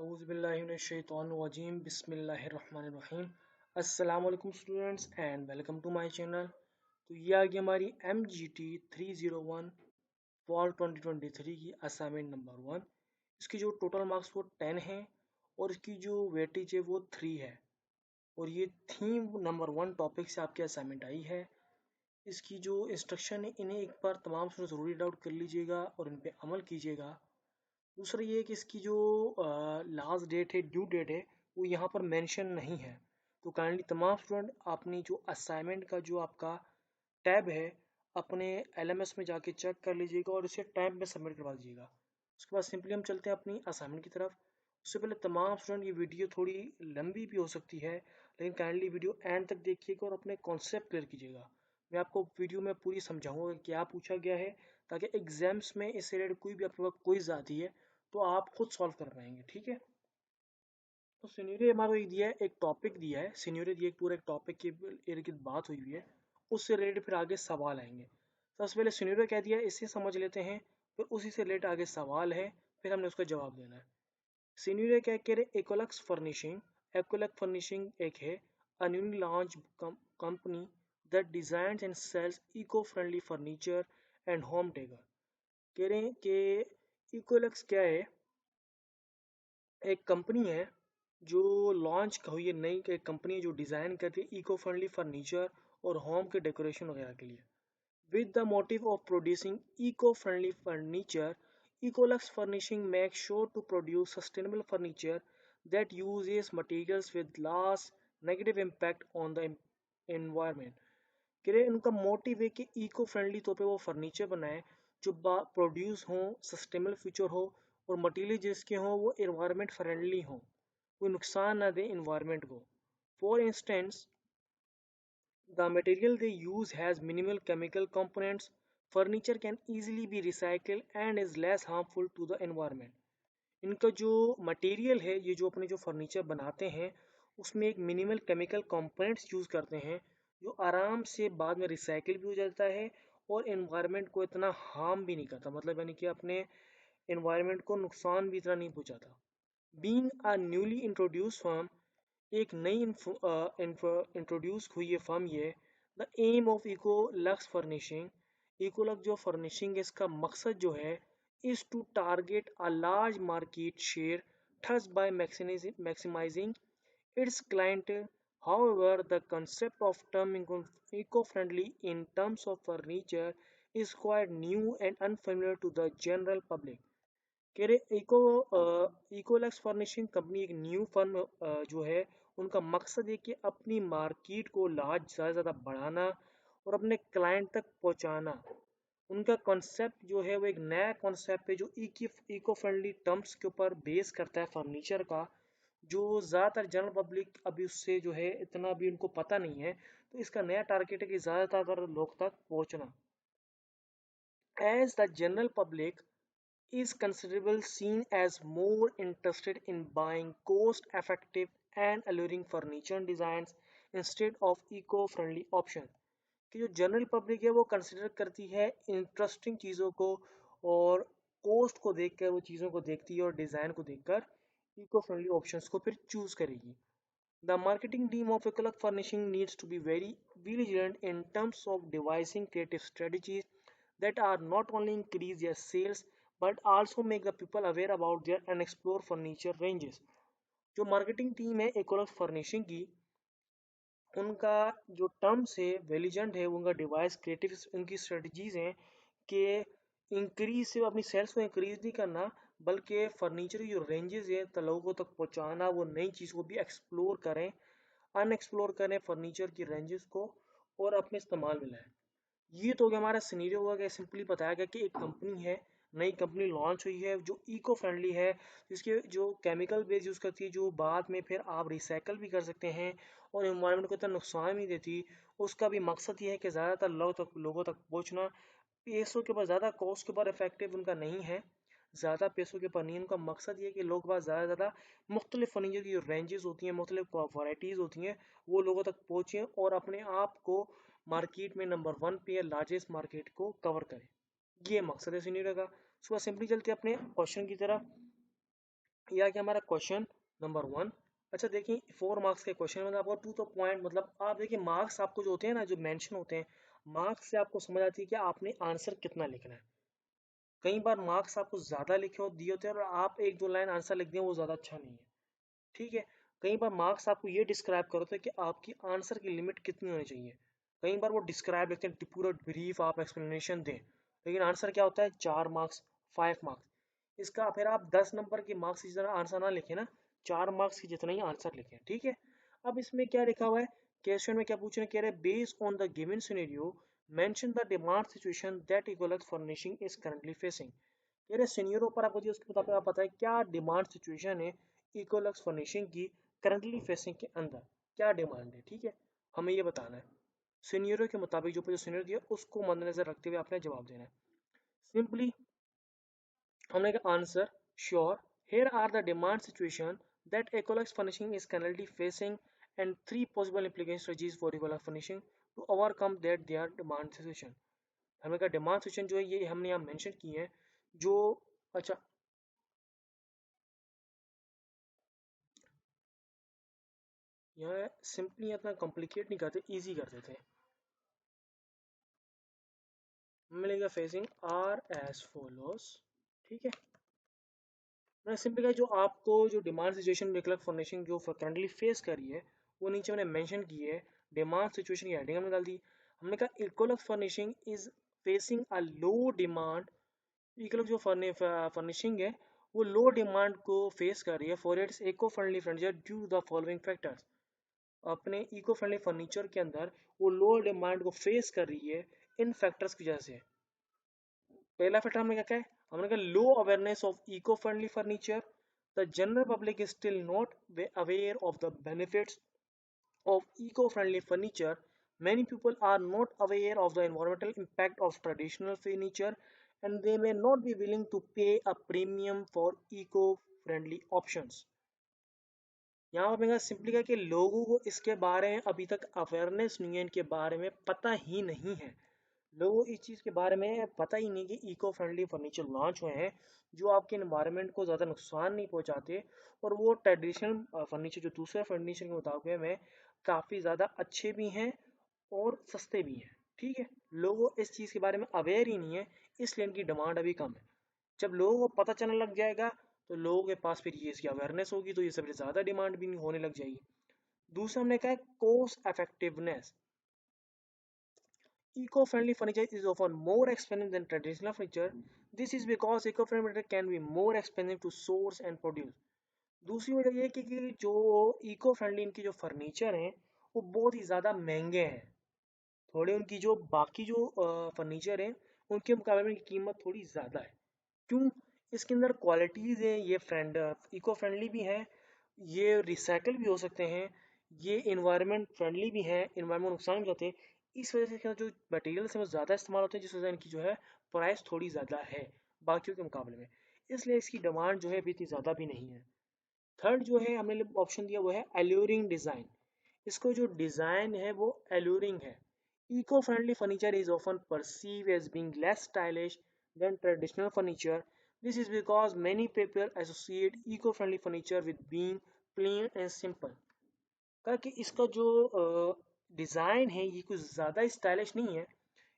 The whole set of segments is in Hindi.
Auzubillahiminesh-shaytanir-rajim. Bismillahir-rahmanir-rahim. Assalamualaikum students and welcome to my channel. तो ये आ गई हमारी MGT 301 फॉल 2023 की असाइनमेंट नंबर 1। इसकी जो टोटल मार्क्स वो 10 हैं और इसकी जो वेटेज है वो 3 है। और ये थीम नंबर 1 टॉपिक से आपकी असाइनमेंट आई है। इसकी जो इंस्ट्रक्शन है इन्हें एक बार तमाम स्टूडेंट ज़रूरी डाउट कर लीजिएगा और इन पर अमल कीजिएगा। दूसरा ये है कि इसकी जो लास्ट डेट है, ड्यू डेट है, वो यहाँ पर मेंशन नहीं है। तो काइंडली तमाम स्टूडेंट अपनी जो असाइनमेंट का जो आपका टैब है अपने LMS में जाके चेक कर लीजिएगा और इसे टाइम में सबमिट करवा दीजिएगा। उसके बाद सिंपली हम चलते हैं अपनी असाइनमेंट की तरफ। उससे पहले तमाम स्टूडेंट ये वीडियो थोड़ी लंबी भी हो सकती है, लेकिन काइंडली वीडियो एंड तक देखिएगा और अपने कॉन्सेप्ट क्लियर कीजिएगा। मैं आपको वीडियो में पूरी समझाऊंगा कि क्या पूछा गया है, ताकि एग्जाम्स में इससे रिलेटेड कोई भी आपके पास क्विज आती है तो आप खुद सॉल्व कर पाएंगे। ठीक है, तो सिनेरियो हमारा एक दिया है, एक टॉपिक दिया है, सिनेरियो दिया पूरा एक टॉपिक के इर्द गिर्द बात हुई हुई है, उससे रिलेटेड फिर आगे सवाल आएंगे। सबसे पहले सिनेरियो क्या दिया है इसे समझ लेते हैं, फिर उसी से रिलेटेड आगे सवाल है, फिर हमने उसका जवाब देना है। सिनेरियो क्या कह रहे, एक्वालक्स फर्निशिंग। एक्वालक्स फर्निशिंग एक है a newly launch company that designs and sells eco friendly furniture and home decor. कह रहे हैं कि इक्वलक्स क्या है, एक कंपनी है जो लॉन्च हुई है, नई एक कंपनी है जो डिज़ाइन करती है इको फ्रेंडली फर्नीचर और होम के डेकोरेशन वगैरह के लिए। With the motive of producing eco friendly furniture, Ecolux furnishing make sure to produce sustainable furniture that uses materials with loss negative impact on the environment. कह रहे उनका मोटिव है कि इको फ्रेंडली तौर पे वो फर्नीचर बनाए जो प्रोड्यूस हो, सस्टेनेबल फ्यूचर हो और मटेरियल जिसके हो वो एनवायरनमेंट फ्रेंडली हो, कोई नुकसान ना दे इन्वायरमेंट को। For instance the material they use has minimal chemical components, furniture can easily be recycled and is less harmful to the environment। इनका जो मटेरियल है, ये जो अपने जो फर्नीचर बनाते हैं उसमें एक मिनिमल केमिकल कंपोनेंट्स यूज़ करते हैं जो आराम से बाद में रिसाइकिल भी हो जाता है और एनवायरनमेंट को इतना हार्म भी नहीं करता, मतलब यानी कि अपने एनवायरनमेंट को नुकसान भी इतना नहीं पहुंचाता। Being a newly introduce firm, एक नई इंट्रोड्यूस हुई है फर्म ये। The aim of Ecolux furnishing, Ecolux जो फर्निशिंग है इसका मकसद जो है is to target a large market share, thus by maximizing its clientele. However, the concept of terming eco-friendly in terms of furniture is quite new and unfamiliar to the general public। कह रहे इकोलक्स फर्निशिंग कंपनी एक न्यू फर्म जो है, उनका मकसद है कि अपनी मार्केट को ज़्यादा बढ़ाना और अपने क्लाइंट तक पहुंचाना। उनका कॉन्सेप्ट जो है वो एक नया कॉन्सेप्ट है जो इको फ्रेंडली टर्म्स के ऊपर बेस करता है फर्नीचर का, जो ज़्यादातर जनरल पब्लिक अभी उससे जो है इतना भी उनको पता नहीं है। तो इसका नया टारगेट है कि ज़्यादातर लोग तक पहुंचना। As the general public is considerable seen as more interested in buying cost-effective and alluring furniture designs instead of eco-friendly options। कि जो जनरल पब्लिक है वो कंसिडर करती है इंटरेस्टिंग चीज़ों को और कॉस्ट को देखकर वो चीज़ों को देखती है और डिज़ाइन को देखकर इको फ्रेंडली ऑप्शंस को फिर चूज करेगी। The marketing team of Ecolog Furnishing needs to be very vigilant in terms of devising creative strategies that are not only increase their sales but also make the people aware about their unexplored furniture ranges। जो मार्केटिंग टीम है एकोलॉग फर्निशिंग की, उनका जो टर्म्स है वेलिजेंट है, उनका डिवाइस क्रिएटिव उनकी स्ट्रेटजीज हैं कि इंक्रीज से अपनी सेल्स को इंक्रीज नहीं करना, बल्कि फर्नीचर की जो रेंजेस है तो लोगों तक पहुंचाना, वो नई चीज़ को भी एक्सप्लोर करें, अनएक्सप्लोर करें फर्नीचर की रेंजेस को और अपने इस्तेमाल में लाएं। ये तो गया हमारा सिनेरियो हुआ कि सिंपली बताया गया कि एक कंपनी है, नई कंपनी लॉन्च हुई है जो इको फ्रेंडली है, जिसके जो केमिकल बेस यूज़ करती है जो बाद में फिर आप रिसाइकल भी कर सकते हैं और एनवायरनमेंट को इतना नुकसान नहीं देती। उसका भी मकसद ये है कि ज़्यादातर लोगों तक पहुँचना। पैसों के ऊपर ज़्यादा, कॉस्ट के ऊपर इफेक्टिव उनका नहीं है, ज़्यादा पैसों के ऊपर नहीं। उनका मकसद ये है कि लोग बात ज़्यादा से ज़्यादा मुख्तलिफ फर्नीचर की जो रेंजेस होती हैं, मुख्तलिफ वराइटीज़ होती हैं, वो लोगों तक पहुँचें और अपने आप को मार्केट में नंबर 1 पे या लार्जेस्ट मार्केट को कवर करें। ये मकसद है सीनियर का। उसके बाद सिंपली चलते हैं अपने क्वेश्चन की तरफ। यह आ गया हमारा क्वेश्चन नंबर 1। अच्छा देखिए 4 मार्क्स के क्वेश्चन मतलब आपको 2 तो पॉइंट मतलब आप देखिए मार्क्स आपको जो होते हैं ना जो मेंशन होते हैं, मार्क्स से आपको समझ आती है कि आपने आंसर कितना लिखना है। कई बार मार्क्स आपको ज़्यादा लिखे हो दिए होते हैं और आप एक दो लाइन आंसर लिख दें वो ज़्यादा अच्छा नहीं है। ठीक है, कई बार मार्क्स आपको ये डिस्क्राइब करो तो कि आपकी आंसर की लिमिट कितनी होनी चाहिए। कई बार वो डिस्क्राइब लिखते हैं पूरा ब्रीफ आप एक्सप्लेनेशन दें, लेकिन आंसर क्या होता है 4 मार्क्स 5 मार्क्स। इसका फिर आप 10 नंबर के मार्क्स की तरह आंसर ना लिखें ना, 4 मार्क्स की जितना ही आंसर लिखें। ठीक है, अब इसमें क्या लिखा हुआ है, क्वेश्चन में क्या पूछ रहे हैं, कह रहे हैं based on the given scenario mention the demand situation that equal furnishing is currently facing. कह रहे सिनेरियो पर आपको उसके मुताबिक आप पता है क्या डिमांड सिचुएशन है इकोलक्स फर्निशिंग की करंटली फेसिंग के अंदर क्या डिमांड है। ठीक है, हमें ये बताना है सिनेरियो के मुताबिक जो सिनेरियो दिया उसको मद्देनजर रखते हुए आपने जवाब देना है। सिंपली हमने कहा answer sure here are the demand situation that Ecolux furnishing is currently facing and 3 possible implication strategies for Ecolux furnishing to overcome that their demand situation। हमने कहा डिमांड सिचुएशन जो है ये हमने यहाँ मेंशन की है जो अच्छा यहाँ सिंपली इतना कॉम्प्लिकेट नहीं करते इजी कर देते हैं। मिलेगा फेसिंग आर एज फॉलोस। ठीक है, मैंने सिंपली कहा जो आपको जो डिमांड सिचुएशन विकल्प फर्निशिंग जो करंटली फेस कर रही है वो नीचे मैंने मेंशन की है। डिमांड सिचुएशन की हेडिंग हमने डाल दी। हमने कहा Ecolux furnishing is facing a low demand. Ecolux जो फर्निशिंग है वो लो डिमांड को फेस कर रही है for its eco friendly furniture due the following factors. अपने इको फ्रेंडली फर्नीचर के अंदर वो लो डिमांड को फेस कर रही है इन फैक्टर्स की वजह से। पहला फैक्टर हमने क्या कहा है, हमने कहा low awareness of eco friendly furniture. The general public is still not aware of the benefits of eco-friendly furniture. Many people are not aware of the environmental impact of traditional furniture and they may not be willing to pay a premium for eco-friendly options। यहाँ पर मैंने सिंपली कहा कि लोगों को इसके बारे में अभी तक अवेयरनेस नहीं है, इनके बारे में पता ही नहीं है। लोगों को इस चीज़ के बारे में पता ही नहीं कि इको फ्रेंडली फर्नीचर लॉन्च हुए हैं जो आपके इन्वायरमेंट को ज़्यादा नुकसान नहीं पहुंचाते और वो ट्रेडिशनल फर्नीचर जो दूसरे फर्नीचर के मुताबिक में काफ़ी ज़्यादा अच्छे भी हैं और सस्ते भी हैं। ठीक है, लोगों इस चीज़ के बारे में अवेयर ही नहीं है, इसलिए इनकी डिमांड अभी कम है। जब लोगों को पता चलने लग जाएगा तो लोगों के पास फिर ये इसकी अवेयरनेस होगी तो ये सबसे ज़्यादा डिमांड भी होने लग जाएगी। दूसरा हमने कहा है cost effectiveness. Eco-friendly furniture is often more expensive than traditional furniture. This is because eco-friendly furniture can be more expensive to source and produce। दूसरी वजह ये है कि जो इको फ्रेंडली इनकी जो फर्नीचर हैं वो बहुत ही ज़्यादा महंगे हैं। थोड़े उनकी जो बाकी जो फर्नीचर हैं उनके मुकाबले में इनकी कीमत थोड़ी ज़्यादा है। क्यों, इसके अंदर क्वालिटीज़ हैं, ये इको फ्रेंडली भी हैं, ये रिसाइकल भी हो सकते हैं, ये इन्वायरमेंट फ्रेंडली भी हैं, इन्वायरमेंट नुकसान भी होते हैं। इस वजह से इसके अंदर जो मटेरियल्स हैं वो ज़्यादा इस्तेमाल होते हैं जिस वजह से इनकी जो है प्राइस थोड़ी ज़्यादा है बाकियों के मुकाबले में, इसलिए इसकी डिमांड जो है अभी इतनी ज़्यादा भी नहीं है। थर्ड जो है हमने ऑप्शन दिया वो है एल्यूरिंग डिज़ाइन। इसको जो डिज़ाइन है वो एल्यूरिंग है। Eco friendly furniture is often perceive as being less stylish than traditional furniture. This is because many people associate eco friendly furniture with being plain and simple. कहा कि इसका जो डिज़ाइन है ये कुछ ज़्यादा स्टाइलिश नहीं है,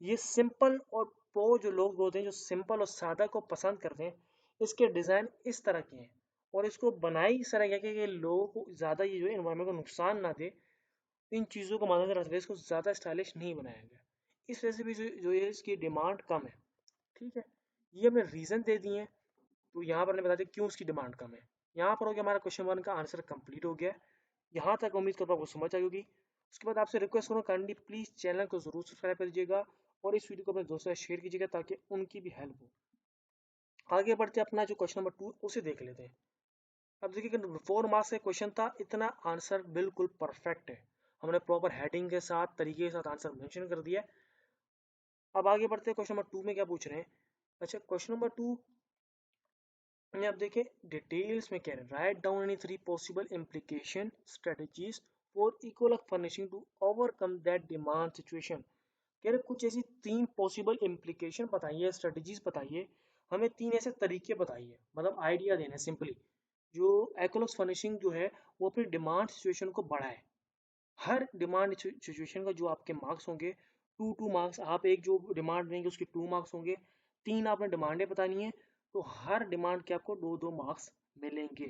ये सिंपल और वो जो लोग होते हैं जो सिंपल और सादा को पसंद करते हैं इसके डिज़ाइन इस तरह के हैं और इसको बनाई इस तरह किया कि लोगों को ज़्यादा ये जो एनवायरनमेंट को नुकसान ना दे। इन चीज़ों को मद्देनजर रखते हुए इसको ज़्यादा स्टाइलिश नहीं बनाया गया, इस वजह से भी जो है इसकी डिमांड कम है। ठीक है, ये हमने रीज़न दे दिए हैं तो यहाँ पर हमने बता दिया क्यों इसकी डिमांड कम है। यहाँ पर हो गया हमारा क्वेश्चन 1 का आंसर कंप्लीट हो गया। यहाँ तक उम्मीद करता हूँ आपको समझ आई होगी। उसके बाद आपसे रिक्वेस्ट करूँ काइंडली प्लीज़ चैनल को ज़रूर सब्सक्राइब कर दीजिएगा और इस वीडियो को अपने दोस्तों से शेयर कीजिएगा ताकि उनकी भी हेल्प हो। आगे बढ़ते अपना जो क्वेश्चन नंबर 2 उसे देख लेते हैं। अब देखिए 4 मार्क्स का क्वेश्चन था, इतना आंसर बिल्कुल परफेक्ट है, हमने प्रॉपर हेडिंग के साथ तरीके के साथ आंसर मेंशन कर दिया। अब आगे बढ़ते हैं क्वेश्चन नंबर 2 में क्या पूछ रहे हैं। अच्छा क्वेश्चन नंबर 2 में आप देखें डिटेल्स में कह रहे हैं write down any 3 possible implication strategies for equal furnishing to overcome that demand situation. कह रहे कुछ ऐसी 3 पॉसिबल इम्प्लीकेशन बताइए, स्ट्रेटजीज बताइए, हमें 3 ऐसे तरीके बताइए, मतलब आइडिया देना सिंपली जो इकोलॉक्स फर्निशिंग जो है वो अपनी डिमांड सिचुएशन को बढ़ाए। हर डिमांड सिचुएशन का जो आपके मार्क्स होंगे, टू मार्क्स, आप एक जो डिमांड देंगे उसके 2 मार्क्स होंगे, 3 आपने डिमांडें बतानी है, तो हर डिमांड के आपको 2-2 मार्क्स मिलेंगे।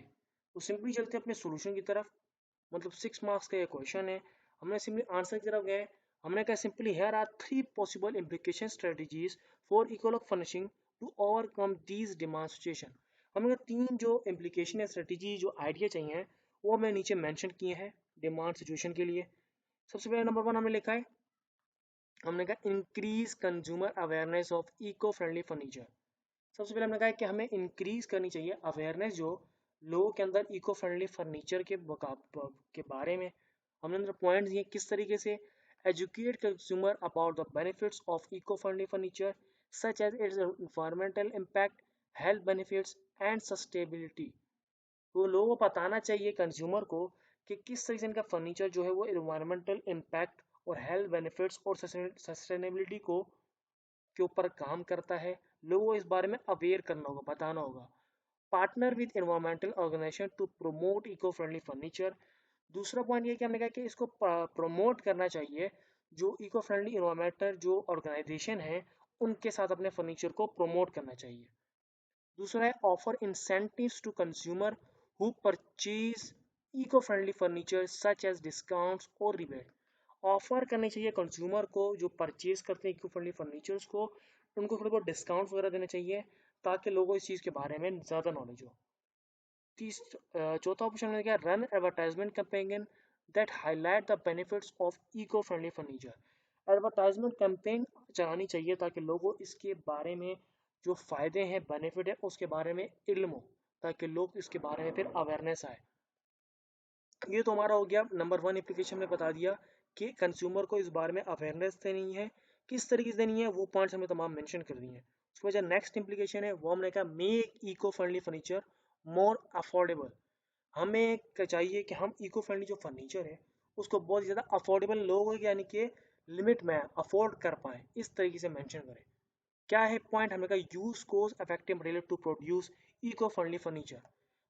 तो सिंपली चलते हैं अपने सॉल्यूशन की तरफ। मतलब 6 मार्क्स का ये क्वेश्चन है, हमने सिंपली आंसर की तरफ गए। हमने कहा simply here are 3 possible implication strategies for Ecolux furnishing to overcome these demand situation. हमने कहा 3 जो इम्प्लीकेशन है, स्ट्रेटजी, जो आइडिया चाहिए वो हमने नीचे मेंशन किए हैं डिमांड सिचुएशन के लिए। सबसे पहले नंबर 1 हमने लिखा है, हमने कहा increase consumer awareness of eco friendly furniture. सबसे पहले हमने कहा कि हमें इंक्रीज करनी चाहिए अवेयरनेस जो लोगों के अंदर इको फ्रेंडली फर्नीचर के बारे में। हमने अंदर पॉइंट्स दिए किस तरीके से, educate consumer about the benefits of eco friendly furniture such as its environmental impact, health benefits and sustainability. तो लोगों को बताना चाहिए कंज्यूमर को कि किस तरीके से इनका फर्नीचर जो है वो इन्वायरमेंटल इम्पैक्ट और हेल्थ बेनिफिट्स और सस्टेनेबिलिटी को के ऊपर काम करता है। लोगों को इस बारे में अवेयर करना होगा, बताना होगा। Partner with environmental organization to promote eco friendly furniture. दूसरा पॉइंट ये कि हमने कहा कि इसको प्रमोट करना चाहिए, जो इको फ्रेंडली एनवायरमेंटल जो ऑर्गेनाइजेशन है उनके साथ अपने फर्नीचर को प्रमोट करना चाहिए। दूसरा है offer incentives to consumer who purchase eco friendly furniture such as discounts और रिबेट। ऑफर करनी चाहिए कंज्यूमर को जो परचेज करते हैं इको फ्रेंडली फर्नीचर्स को, उनको थोड़े बहुत डिस्काउंट्स वगैरह देने चाहिए ताकि लोगों को इस चीज़ के बारे में ज़्यादा नॉलेज हो। चौथा ऑप्शन है क्या, run advertisement campaign that highlight the benefits of eco friendly furniture. Advertisement campaign चलानी चाहिए ताकि लोगों इसके बारे में जो फ़ायदे हैं, बेनिफिट है, उसके बारे में इल्म हो, ताकि लोग इसके बारे में फिर अवेयरनेस आए। ये तो हमारा हो गया नंबर 1 एप्लीकेशन में बता दिया कि कंज्यूमर को इस बारे में अवेयरनेस देनी है, किस तरीके से देनी है, वो पॉइंट्स हमें तमाम मेंशन कर दिए हैं। उसके बाद जो नेक्स्ट इम्प्लीकेशन है वो हमने कहा make eco friendly furniture more affordable. हमें चाहिए कि हम इको फ्रेंडली जो फर्नीचर है उसको बहुत ज़्यादा अफोर्डेबल लोग यानी कि लिमिट में अफोर्ड कर पाए, इस तरीके से मेंशन करें। क्या है पॉइंट, हमने कहा use cost effective material to produce eco friendly furniture.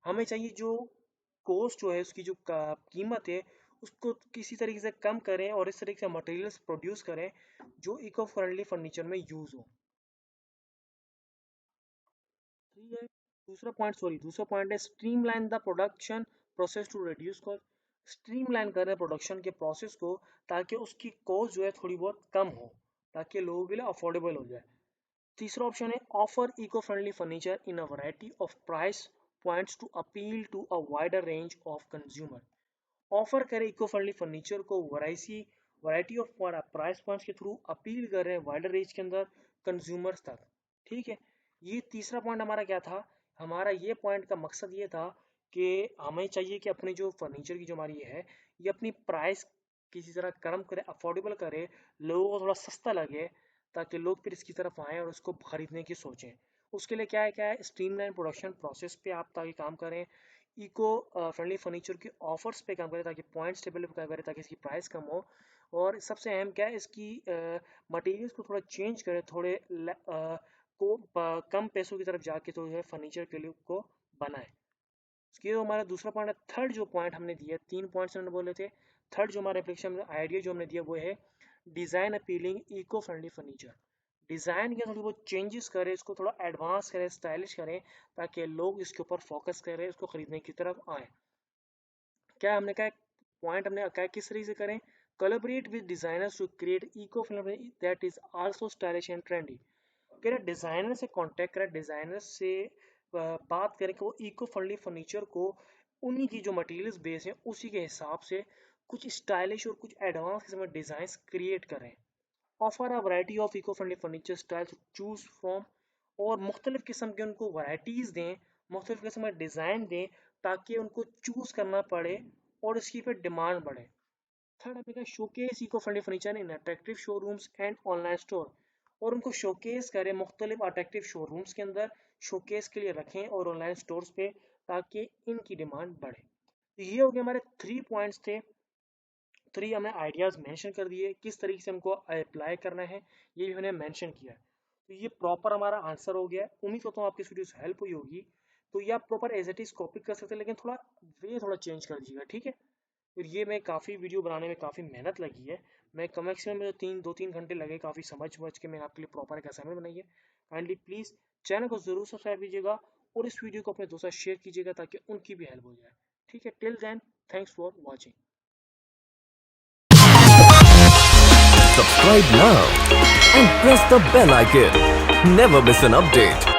हमें चाहिए जो कोस्ट जो है उसकी जो कीमत है उसको किसी तरीके से कम करें और इस तरीके से मटेरियल्स प्रोड्यूस करें जो इको फ्रेंडली फर्नीचर में यूज हो। ठीक है। दूसरा पॉइंट है streamline the production process to reduce cost. Streamline करें प्रोडक्शन के प्रोसेस को ताकि उसकी कॉस्ट जो है थोड़ी बहुत कम हो, ताकि लोगों के लिए अफोर्डेबल हो जाए। तीसरा ऑप्शन है offer eco friendly furniture in a variety of price points to appeal to a wider range of consumer. Offer करें इको फ्रेंडली फर्नीचर को वैरायटी ऑफ प्राइस पॉइंट्स के थ्रू अपील कर रहे हैं वाइडर रेंज के अंदर कंज्यूमर्स तक। ठीक है। ये तीसरा पॉइंट हमारा क्या था, हमारा ये पॉइंट का मकसद ये था कि हमें चाहिए कि अपने जो फर्नीचर की जो हमारी ये है ये अपनी प्राइस किसी तरह कम करे, अफोर्डेबल करे, लोगों को थोड़ा सस्ता लगे, ताकि लोग फिर इसकी तरफ आएँ और उसको खरीदने की सोचें। उसके लिए क्या है स्ट्रीमलाइन प्रोडक्शन प्रोसेस पे आप ताकि काम करें, इको फ्रेंडली फर्नीचर के ऑफर्स पे काम करें ताकि पॉइंट्स टेबल पे काम करें ताकि इसकी प्राइस कम हो। और सबसे अहम क्या है इसकी मटेरियल्स को थोड़ा चेंज करें, थोड़े कम पैसों की तरफ जाके तो जो है फर्नीचर के लिए को बनाए। ये जो हमारा दूसरा पॉइंट है। थर्ड जो पॉइंट हमने दिया, 3 पॉइंट्स हमने बोले थे, थर्ड जो हमारा एप्लीकेशन आइडिया जो हमने दिया वो है design appealing eco friendly furniture. Design के थोड़ी बहुत चेंजेस करें, इसको थोड़ा एडवांस करें, स्टाइलिश करें, ताकि लोग इसके ऊपर फोकस करें, इसको खरीदने की तरफ आए। क्या हमने कहा पॉइंट हमने कहा किस तरीके से करें, collaborate with designers to create eco friendly that is also stylish and trendy. कह रहे डिजाइनर से कांटेक्ट करें, डिजाइनर से बात करें कि वो इको फ्रेंडली फर्नीचर को उन्हीं की जो मटेरियल्स बेस हैं उसी के हिसाब से कुछ स्टाइलिश और कुछ एडवांस किस्म के डिजाइन क्रिएट करें। Offer a variety of eco friendly furniture style to choose from. और मुख्तलिफ किस्म के उनको वैरायटीज़ दें, मुख्तलिफ किस्म के डिज़ाइन दें ताकि उनको चूज़ करना पड़े और इसकी फिर डिमांड बढ़े। थर्ड आपने कहा showcase eco friendly furniture in attractive showrooms and online store. और उनको शोकेस करें मुख्तलिफ अट्रैक्टिव शोरूम्स के अंदर, शोकेस के लिए रखें और ऑनलाइन स्टोर्स पे ताकि इनकी डिमांड बढ़े। तो ये हो गए हमारे 3 पॉइंट्स थे। 3 हमने आइडियाज़ मेंशन कर दिए, किस तरीके से हमको अप्लाई करना है ये भी हमने मेंशन किया। तो ये प्रॉपर हमारा आंसर हो गया। उम्मीद करता हूँ आपकी वीडियो से हेल्प हुई होगी। तो ये आप proper as it is copy कर सकते हैं, लेकिन थोड़ा वे थोड़ा चेंज कर दीजिएगा, ठीक है। फिर ये मैं काफ़ी वीडियो बनाने में काफ़ी मेहनत लगी है, मैं कम मैक्सिमम में 2-3 घंटे लगे काफ़ी समझ के मैंने आपके लिए प्रॉपर एक असाइनमेंट बनाई है। काइंडली प्लीज़ चैनल को ज़रूर सब्सक्राइब कीजिएगा और इस वीडियो को अपने दोस्तों से शेयर कीजिएगा ताकि उनकी भी हेल्प हो जाए, ठीक है। Till then, thanks for watching. Subscribe now and press the bell icon. Never miss an update.